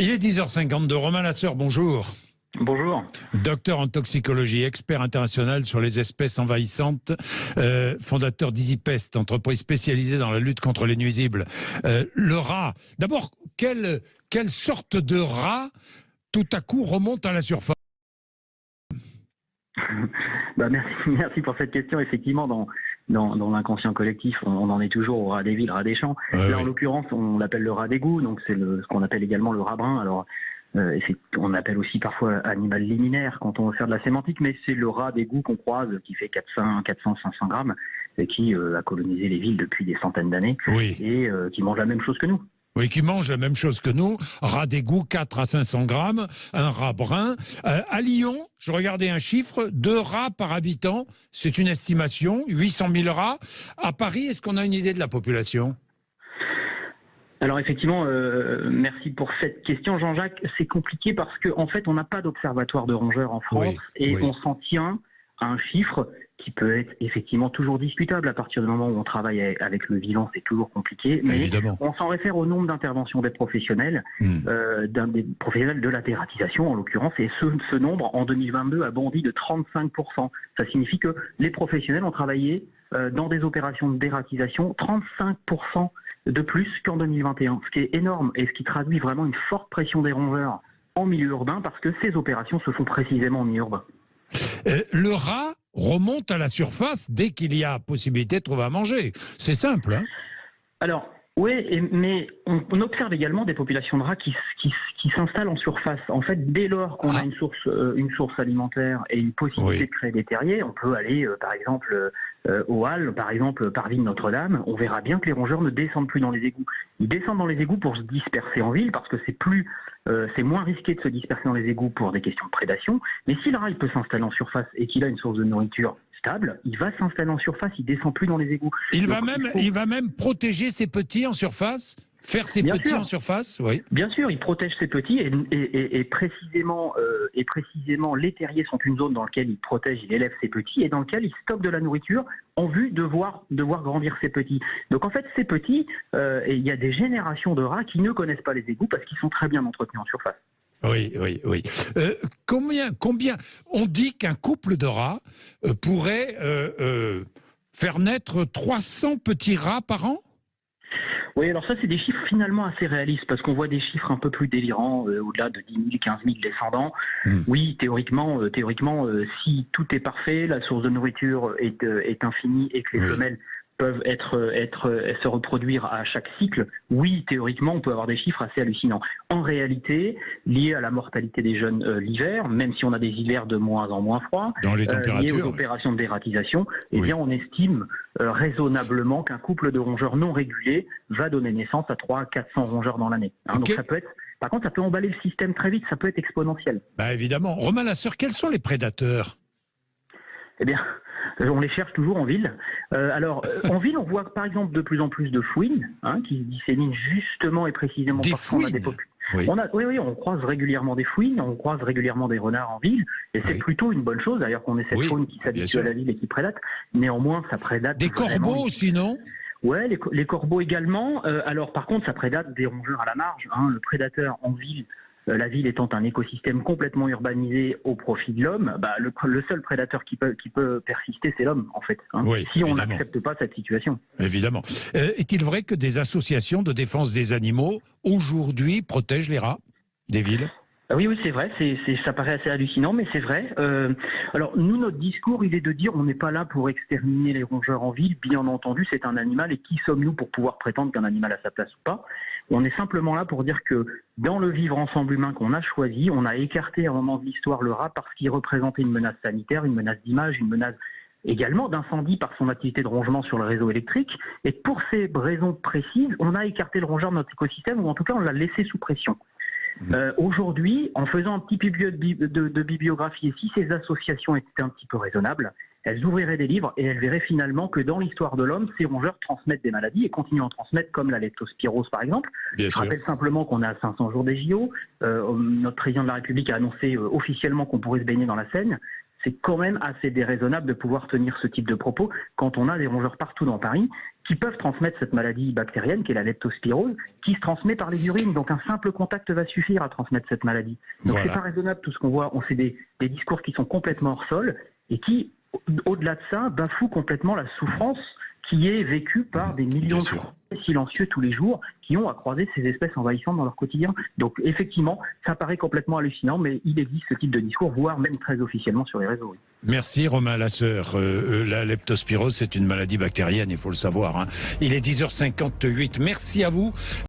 Il est 10h52, Romain Lasseur, bonjour. Bonjour. Docteur en toxicologie, expert international sur les espèces envahissantes, fondateur d'EasyPest, entreprise spécialisée dans la lutte contre les nuisibles. Le rat, d'abord, quelle sorte de rat tout à coup remonte à la surface? Merci pour cette question. Effectivement, dans l'inconscient collectif, on en est toujours au rat des villes, rat des champs. Là, en l'occurrence, on l'appelle le rat d'égout, donc c'est ce qu'on appelle également le rat brun. Alors, on appelle aussi parfois animal liminaire quand on veut faire de la sémantique, mais c'est le rat d'égout qu'on croise qui fait 400, 500 grammes et qui a colonisé les villes depuis des centaines d'années et qui mange la même chose que nous. Oui, qui mange la même chose que nous. Rat d'égout, 4 à 500 grammes, un rat brun. À Lyon, je regardais un chiffre, 2 rats par habitant. C'est une estimation, 800 000 rats. À Paris, est-ce qu'on a une idée de la population ? Alors effectivement, merci pour cette question, Jean-Jacques. C'est compliqué parce qu'en fait, on n'a pas d'observatoire de rongeurs en France on s'en tient à un chiffre qui peut être effectivement toujours discutable. À partir du moment où on travaille avec le vivant, c'est toujours compliqué. Mais évidemment, on s'en réfère au nombre d'interventions des professionnels, des professionnels de la dératisation en l'occurrence. Et ce nombre, en 2022, a bondi de 35%. Ça signifie que les professionnels ont travaillé dans des opérations de dératisation 35% de plus qu'en 2021. Ce qui est énorme et ce qui traduit vraiment une forte pression des rongeurs en milieu urbain parce que ces opérations se font précisément en milieu urbain. Le rat remonte à la surface dès qu'il y a possibilité de trouver à manger. C'est simple, hein ? Alors, oui, mais on observe également des populations de rats qui s'installent en surface. En fait, dès lors qu'on a une source alimentaire et une possibilité de créer des terriers, on peut aller, par exemple, aux Halles, par exemple, Parvis de Notre-Dame. On verra bien que les rongeurs ne descendent plus dans les égouts. Ils descendent dans les égouts pour se disperser en ville parce que c'est moins risqué de se disperser dans les égouts pour des questions de prédation. Mais si le rat il peut s'installer en surface et qu'il a une source de nourriture stable, il va s'installer en surface, il descend plus dans les égouts. Il va même protéger ses petits en surface, faire ses petits en surface, oui. Bien sûr, il protège ses petits et précisément les terriers sont une zone dans laquelle il protège, il élève ses petits et dans laquelle il stocke de la nourriture en vue de voir grandir ses petits. Donc en fait, ces petits, et il y a des générations de rats qui ne connaissent pas les égouts parce qu'ils sont très bien entretenus en surface. Oui. Combien on dit qu'un couple de rats pourrait faire naître 300 petits rats par an ? Oui, alors ça, c'est des chiffres finalement assez réalistes, parce qu'on voit des chiffres un peu plus délirants, au-delà de 10 000, 15 000 descendants. Oui, théoriquement, si tout est parfait, la source de nourriture est infinie et que les femelles peuvent se reproduire à chaque cycle, oui, théoriquement, on peut avoir des chiffres assez hallucinants. En réalité, liés à la mortalité des jeunes l'hiver, même si on a des hivers de moins en moins froids, liés aux opérations de dératisation, eh bien, on estime raisonnablement qu'un couple de rongeurs non régulés va donner naissance à 300 à 400 rongeurs dans l'année. Donc ça peut être, par contre, ça peut emballer le système très vite, ça peut être exponentiel. Bah évidemment. Romain Lasseur, quels sont les prédateurs ? Eh bien, on les cherche toujours en ville. En ville, on voit par exemple de plus en plus de fouines qui se disséminent justement et précisément parce qu'on a des populations. On croise régulièrement des fouines, on croise régulièrement des renards en ville, et c'est plutôt une bonne chose d'ailleurs qu'on ait cette faune qui s'habitue à la ville et qui prédate. Néanmoins, ça prédate. Des corbeaux aussi, non ? Ouais, les corbeaux également. Alors par contre, ça prédate des rongeurs à la marge. Le prédateur en ville. La ville étant un écosystème complètement urbanisé au profit de l'homme, le seul prédateur qui peut persister, c'est l'homme, en fait. Si on n'accepte pas cette situation. Évidemment. Est-il vrai que des associations de défense des animaux, aujourd'hui, protègent les rats des villes ? Oui, c'est vrai, ça paraît assez hallucinant, mais c'est vrai. Alors, nous, notre discours, il est de dire on n'est pas là pour exterminer les rongeurs en ville, bien entendu, c'est un animal, et qui sommes-nous pour pouvoir prétendre qu'un animal a sa place ou pas ? On est simplement là pour dire que dans le vivre ensemble humain qu'on a choisi, on a écarté à un moment de l'histoire le rat parce qu'il représentait une menace sanitaire, une menace d'image, une menace également d'incendie par son activité de rongement sur le réseau électrique. Et pour ces raisons précises, on a écarté le rongeur de notre écosystème, ou en tout cas on l'a laissé sous pression. Aujourd'hui, en faisant un petit peu de bibliographie, et si ces associations étaient un petit peu raisonnables, elles ouvriraient des livres et elles verraient finalement que dans l'histoire de l'homme, ces rongeurs transmettent des maladies et continuent à en transmettre, comme la leptospirose par exemple. Je rappelle simplement qu'on est à 500 jours des JO. Notre président de la République a annoncé officiellement qu'on pourrait se baigner dans la Seine. c'est quand même assez déraisonnable de pouvoir tenir ce type de propos quand on a des rongeurs partout dans Paris qui peuvent transmettre cette maladie bactérienne qui est la leptospirose, qui se transmet par les urines. Donc un simple contact va suffire à transmettre cette maladie. Donc c'est pas raisonnable tout ce qu'on voit. On fait des discours qui sont complètement hors sol et qui, au-delà de ça, bafouent complètement la souffrance qui est vécue par des millions de Français silencieux tous les jours qui ont à croiser ces espèces envahissantes dans leur quotidien. Donc effectivement, ça paraît complètement hallucinant, mais il existe ce type de discours, voire même très officiellement sur les réseaux. Oui. Merci Romain Lasseur. La leptospirose, c'est une maladie bactérienne, il faut le savoir. Hein. Il est 10h58. Merci à vous.